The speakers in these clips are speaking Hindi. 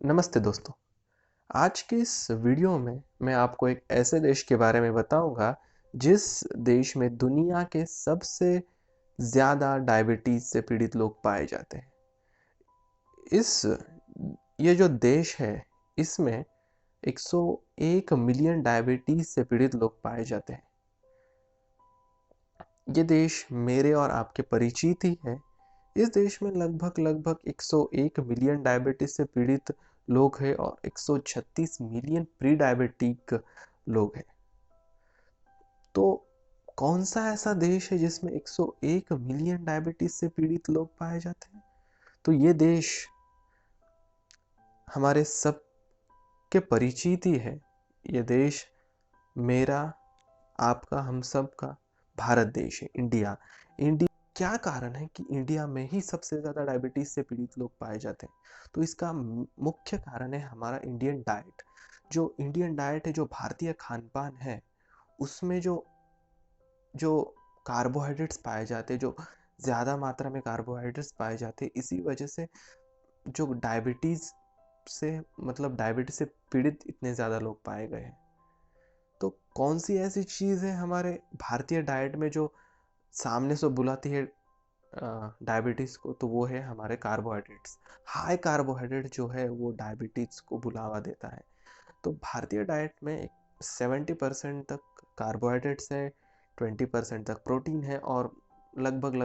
नमस्ते दोस्तों। आज के इस वीडियो में मैं आपको एक ऐसे देश के बारे में बताऊंगा जिस देश में दुनिया के सबसे ज़्यादा डायबिटीज़ से पीड़ित लोग पाए जाते हैं। इस ये जो देश है इसमें 101 मिलियन डायबिटीज़ से पीड़ित लोग पाए जाते हैं। ये देश मेरे और आपके परिचित ही है। इस देश में लगभग 101 मिलियन डायबिटीज से पीड़ित लोग हैं और 136 मिलियन प्री डायबिटिक लोग हैं। तो कौन सा ऐसा देश है जिसमें 101 मिलियन डायबिटीज से पीड़ित लोग पाए जाते हैं? तो ये देश हमारे सब के परिचित ही है। ये देश मेरा, आपका, हम सब का भारत देश है, इंडिया। इंडिया क्या कारण है कि इंडिया में ही सबसे ज़्यादा डायबिटीज़ से पीड़ित लोग पाए जाते हैं? तो इसका मुख्य कारण है हमारा इंडियन डाइट। जो इंडियन डाइट है, जो भारतीय खान पान है, उसमें जो जो कार्बोहाइड्रेट्स पाए जाते हैं, जो ज़्यादा मात्रा में कार्बोहाइड्रेट्स पाए जाते हैं, इसी वजह से जो डायबिटीज़ से डायबिटीज़ से पीड़ित इतने ज़्यादा लोग पाए गए हैं। तो कौन सी ऐसी चीज़ है हमारे भारतीय डाइट में जो सामने से बुलाती है डायबिटीज़ को? तो वो है हमारे कार्बोहाइड्रेट्स। हाई कार्बोहाइड्रेट जो है वो डायबिटीज़ को बुलावा देता है। तो भारतीय डाइट में 70% तक कार्बोहाइड्रेट्स है, 20% तक प्रोटीन है और लगभग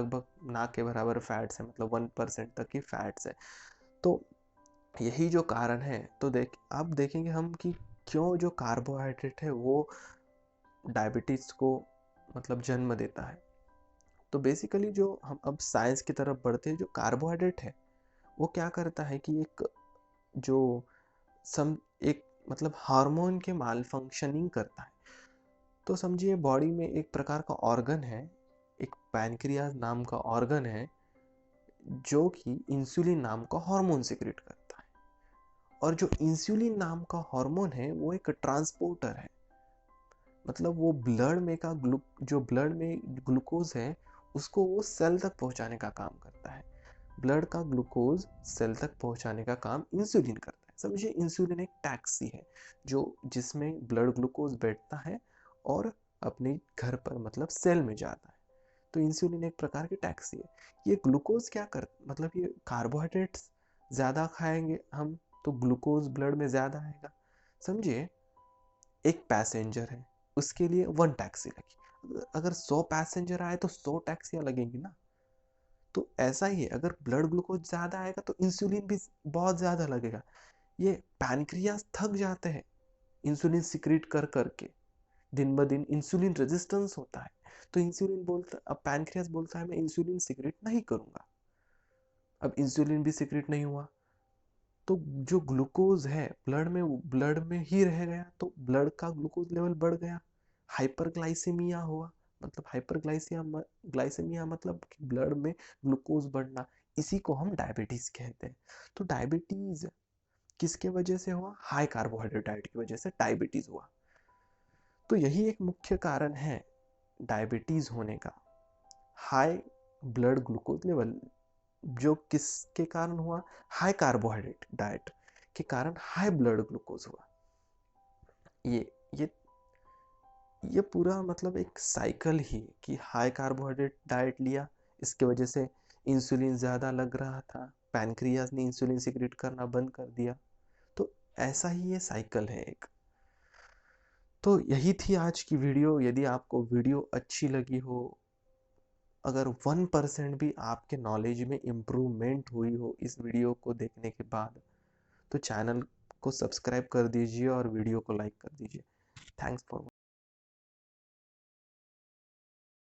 ना के बराबर फैट्स है, मतलब 1% तक ही फैट्स है। तो यही जो कारण है, तो अब देखेंगे हम कि क्यों जो कार्बोहाइड्रेट है वो डायबिटीज़ को जन्म देता है। तो बेसिकली जो हम अब साइंस की तरफ बढ़ते हैं, जो कार्बोहाइड्रेट है वो क्या करता है कि जो सम एक हार्मोन के माल फंक्शनिंग करता है। तो समझिए बॉडी में एक प्रकार का ऑर्गन है, एक पैनक्रियाज नाम का ऑर्गन है जो कि इंसुलिन नाम का हार्मोन सिक्रेट करता है। और जो इंसुलिन नाम का हार्मोन है वो एक ट्रांसपोर्टर है। वो ब्लड में जो ब्लड में ग्लूकोज है उसको वो सेल तक पहुंचाने का काम करता है। ब्लड का ग्लूकोज सेल तक पहुंचाने का काम इंसुलिन करता है। समझिए इंसुलिन एक टैक्सी है जो जिसमें ब्लड ग्लूकोज बैठता है और अपने घर पर सेल में जाता है। तो इंसुलिन एक प्रकार की टैक्सी है। ये ग्लूकोज क्या कर ये कार्बोहाइड्रेट्स ज़्यादा खाएंगे हम तो ग्लूकोज ब्लड में ज़्यादा आएगा। समझिए एक पैसेंजर है, उसके लिए 1 टैक्सी लगी। अगर 100 पैसेंजर आए तो 100 टैक्सियां लगेंगी ना। तो ऐसा ही है, अगर ब्लड ग्लूकोज ज़्यादा आएगा तो इंसुलिन भी बहुत ज़्यादा लगेगा। ये पैनक्रियास थक जाते हैं इंसुलिन सिक्रीट कर करके। दिन ब दिन इंसुलिन रेजिस्टेंस होता है। तो अब पैनक्रियास बोलता है मैं इंसुलिन सिक्रीट नहीं करूंगा। अब इंसुलिन भी सिक्रीट नहीं हुआ तो जो ग्लूकोज है ब्लड में ही रह गया, तो ब्लड का ग्लूकोज लेवल बढ़ गया, हाइपरग्लाइसेमिया हुआ। हाइपरग्लाइसिया ग्लाइसेमिया कि ब्लड में ग्लूकोज बढ़ना। इसी को हम डायबिटीज कहते हैं। तो डायबिटीज किसके वजह से हुआ? हाई कार्बोहाइड्रेट डाइट की वजह से डायबिटीज हुआ। तो यही एक मुख्य कारण है डायबिटीज होने का, हाई ब्लड ग्लूकोज लेवल। जो किसके कारण हुआ? हाई कार्बोहाइड्रेट डाइट के कारण हाई ब्लड ग्लूकोज हुआ। ये ये ये पूरा एक साइकिल ही कि हाई कार्बोहाइड्रेट डाइट लिया, इसके वजह से इंसुलिन ज़्यादा लग रहा था, पैनक्रियाज ने इंसुलिन सिक्रेट करना बंद कर दिया। तो ऐसा ही ये साइकिल है एक। तो यही थी आज की वीडियो। यदि आपको वीडियो अच्छी लगी हो, अगर 1% भी आपके नॉलेज में इम्प्रूवमेंट हुई हो इस वीडियो को देखने के बाद, तो चैनल को सब्सक्राइब कर दीजिए और वीडियो को लाइक कर दीजिए। Thanks for